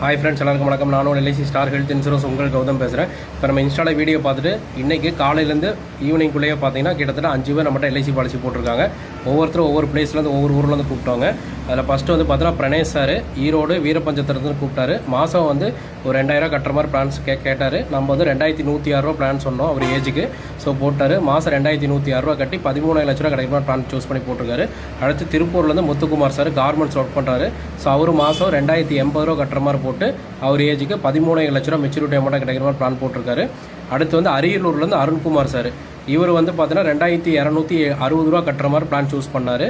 hi friends எல்லாருக்கும் வணக்கம் நான் LIC ஸ்டார் ஹெல்த் இன்சூரன்ஸ் உங்கள் கௌதம் பேசுகிறேன் இப்போ நம்ம இன்ஸ்டால வீடியோ பார்த்துட்டு இன்றைக்கி காலையிலேருந்து ஈவினிங் குள்ளேயே பார்த்தீங்கன்னா கிட்டத்தட்ட 5 பேர் நம்மகிட்ட LIC பாலிசி போட்டிருக்காங்க ஒவ்வொருத்தரும் ஒவ்வொரு பிளேஸ்லேருந்து ஒவ்வொரு ஊர்லேருந்து கூப்பிட்டாங்க அதில் ஃபஸ்ட்டு வந்து பார்த்தீங்கன்னா பிரணேஷ் சார் ஈரோடு வீரபஞ்சத்திலிருந்து கூப்பிட்டாரு மாதம் வந்து ஒரு 2000 கட்டுற மாதிரி பிளான்ஸ் கேட்டார் நம்ம வந்து 2106 ரூபா பிளான் சொன்னோம் அவர் ஏஜுக்கு ஸோ போட்டார் மாதம் 2106 ரூபா கட்டி 13 லட்ச ரூபா கிடைக்கிற மாதிரி பிளான் சூஸ் பண்ணி போட்டிருக்காரு அடுத்து திருப்பூர்லேருந்து முத்துக்குமார் சார் கார்மெண்ட்ஸ் ஒர்க் பண்ணுறாரு ஸோ அவர் மாதம் 2080 ரூபா கட்டுற மாதிரி போட்டு அவர் ஏஜுக்கு 13 லட்ச ரூபா மெச்சூரிட்டி அமௌண்ட்டாக கிடைக்கிற மாதிரி பிளான் போட்டிருக்காரு அடுத்து வந்து அரியலூர்லேருந்து அருண்குமார் சார் இவர் வந்து பார்த்தீங்கன்னா 2260 ரூபா கட்டுற மாதிரி பிளான் சூஸ் பண்ணார்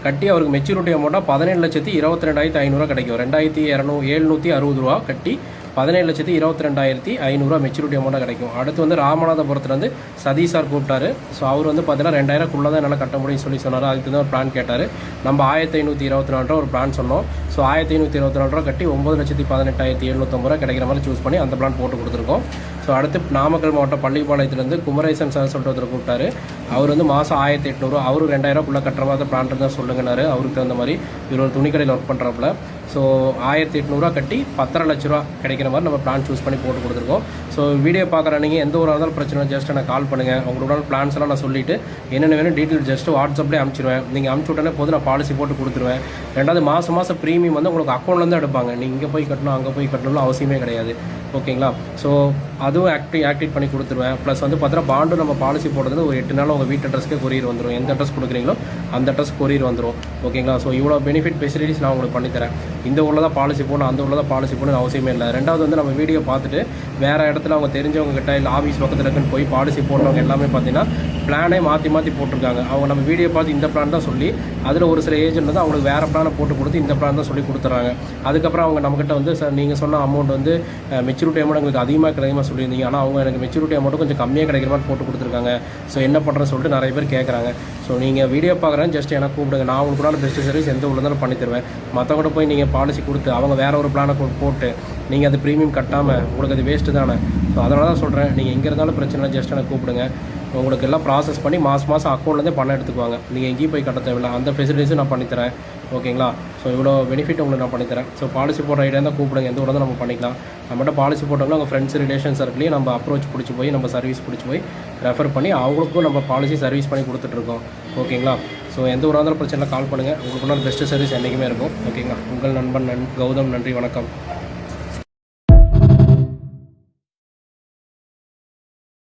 கட்டி அவருக்கு மெச்சூரிட்டி அமௌண்ட்டாக 17,22,500 கிடைக்கும் 22,760 ரூபா கட்டி 17,22,500 மெச்சூரிட்டி அமௌண்ட்டாக கிடைக்கும் அடுத்து வந்து ராமநாதபுரத்துலேருந்து சதீஷ் சார் கூப்பிட்டாரு ஸோ அவர் வந்து பார்த்தீங்கன்னா 2000 தான் என்னால் கட்ட முடியும்னு சொன்னார் அதுக்கு தான் ஒரு பிளான் கேட்டார் நம்ம 1524 ரூபா ஒரு பிளான் சொன்னோம் ஸோ 1524 ரூபா கட்டி 9,18,750 கிடைக்கிற மாதிரி சூஸ் பண்ணி அந்த பிளான் போட்டு கொடுத்துருக்கோம் ஸோ அடுத்து நாமக்கல் மாவட்டம் பள்ளிப்பாளையத்துலேருந்து குமரேசன் சார் சொல்லிட்டு ஒருத்தர் கூப்பிட்டாரு அவர் வந்து மாதம் 1,800 அவரு 2000 கட்டுற மாதிரி பிளான் இருந்தால் சொல்லுங்கன்னாரு அவருக்கு தகுந்த மாதிரி இவர் ஒரு துணிக்கடையில் ஒர்க் பண்ணுறாப்புல ஸோ 1,800 கட்டி 10.5 லட்ச ரூபா கிடைக்கிற மாதிரி நம்ம பிளான் சூஸ் பண்ணி போட்டு கொடுத்துருக்கோம் ஸோ வீடியோ பார்க்குற நீங்கள் எந்த ஒரு இருந்தாலும் பிரச்சனை ஜஸ்ட் எனக்கு கால் பண்ணுங்கள் உங்களோட பிளான்ஸ் எல்லாம் நான் சொல்லிவிட்டு என்னென்ன வேணும் டீட்டெயில் ஜஸ்ட் வாட்ஸ்அப்லேயே அனுப்பிச்சிடுவேன் நீங்கள் அனுப்பிச்சி விட்டனே போது நான் பாலிசி போட்டு கொடுத்துருவேன் ரெண்டாவது மாதம் ப்ரீமியம் வந்து உங்களுக்கு அக்கௌண்ட்லேருந்து எடுப்பாங்க நீங்கள் இங்கே போய் கட்டணும் அங்கே போய் கட்டணும்னு அவசியமே கிடையாது ஓகேங்களா ஸோ அதுவும் ஆக்டிவேட் பண்ணி கொடுத்துருவேன் ப்ளஸ் வந்து பார்த்தீங்கன்னா பாண்டு நம்ம பாலிசி போடுறது ஒரு 8 நாள் உங்கள் வீட்டு அட்ரஸ்க்கு கொரியர் வந்துடும் எந்த அட்ரஸ் கொடுக்குறீங்களோ அந்த அட்ரஸ் கொரியர் வந்துடும் ஓகேங்களா ஸோ இவ்வளோ பெனிஃபிட் ஃபெசிலிட்டிஸ் நான் உங்களுக்கு பண்ணித்தரேன் இந்த ஊரில் தான் பாலிசி போடணும் அந்த ஊரில் தான் பாலிசி போடணும் அவசியமே இல்லை ரெண்டாவது வந்து நம்ம வீடியோ பார்த்துட்டு வேறு இடத்துல அவங்க தெரிஞ்சவங்க கிட்ட இல்லை ஆஃபீஸ் பக்கத்தில் இருக்குன்னு போய் பாலிசி போடுறவங்க எல்லாமே பார்த்தீங்கன்னா பிளானே மாற்றி போட்டிருக்காங்க அவங்க நம்ம வீடியோ பார்த்து இந்த பிளான் தான் சொல்லி அதில் ஒரு சில ஏஜென்ட் வந்து அவங்களுக்கு வேறு பிளானை போட்டு கொடுத்து இந்த பிளான் தான் சொல்லி கொடுத்துறாங்க அதுக்கப்புறம் அவங்க நம்மகிட்ட வந்து சார் நீங்கள் சொன்ன அமௌண்ட் வந்து மெச்சூரிட்டி அமௌண்ட் எங்களுக்கு அதிகமாக சொல்லியிருந்தீங்க ஆனால் அவங்க எனக்கு மெச்சூரிட்டி அமௌண்ட் கொஞ்சம் கம்மியாக கிடைக்கிற மாதிரி போட்டு கொடுத்துருக்காங்க ஸோ என்ன பண்ணுறேன்னு சொல்லிட்டு நிறைய பேர் கேட்குறாங்க ஸோ நீங்கள் வீடியோ பார்க்குறேன் ஜஸ்ட் எனக்கு கூப்பிடுங்க நான் உங்களுக்கு கூட பெஸ்ட் சர்வீஸ் எந்த ஊரில் இருந்தாலும் பண்ணி தருவேன் மற்றவங்க போய் நீங்கள் பாலிசி கொடுத்து அவங்க வேறு ஒரு பிளானை போட்டு நீங்கள் அது ப்ரீமியம் கட்டாமல் உங்களுக்கு அது வேஸ்ட்டு தானே ஸோ அதனால தான் சொல்கிறேன் நீங்கள் எங்கே இருந்தாலும் பிரச்சனை ஜஸ்ட் எனக்கு கூப்பிடுங்க உங்களுக்கு எல்லாம் ப்ராசஸ் பண்ணி மாதம் அக்கௌண்ட்லேருந்தே பணம் எடுத்துக்குவாங்க நீங்கள் எங்கேயும் போய் கட்ட தேவையில்லை அந்த ஃபெசிலிட்டிஸும் நான் பண்ணித்தரேன் ஓகேங்களா ஸோ இவ்வளோ பெனிஃபிட் உங்களுக்கு நான் பண்ணித்தரேன் ஸோ பாலிசி போடுற ஐடியா தான் கூப்பிடுங்க எந்த ஊரில் நம்ம பண்ணிக்கலாம் நம்மகிட்ட பாலிசி போட்டோம்னா அவங்க ஃப்ரெண்ட்ஸ் ரிலேஷன் சர்க்கிளையும் நம்ம அப்ரோச் பிடிச்சி போய் நம்ம சர்வீஸ் பிடிச்சி போய் ரெஃபர் பண்ணி அவங்களுக்கும் நம்ம பாலிசி சர்வீஸ் பண்ணி கொடுத்துட்ருக்கோம் ஓகேங்களா ஸோ எந்த ஊராக இருந்தாலும் பிரச்சனை கால் பண்ணுங்கள் உங்களுக்கு பெஸ்ட்டு சர்வீஸ் என்றைக்குமே இருக்கும் ஓகேங்களா உங்கள் நண்பன் கௌதம் நன்றி வணக்கம்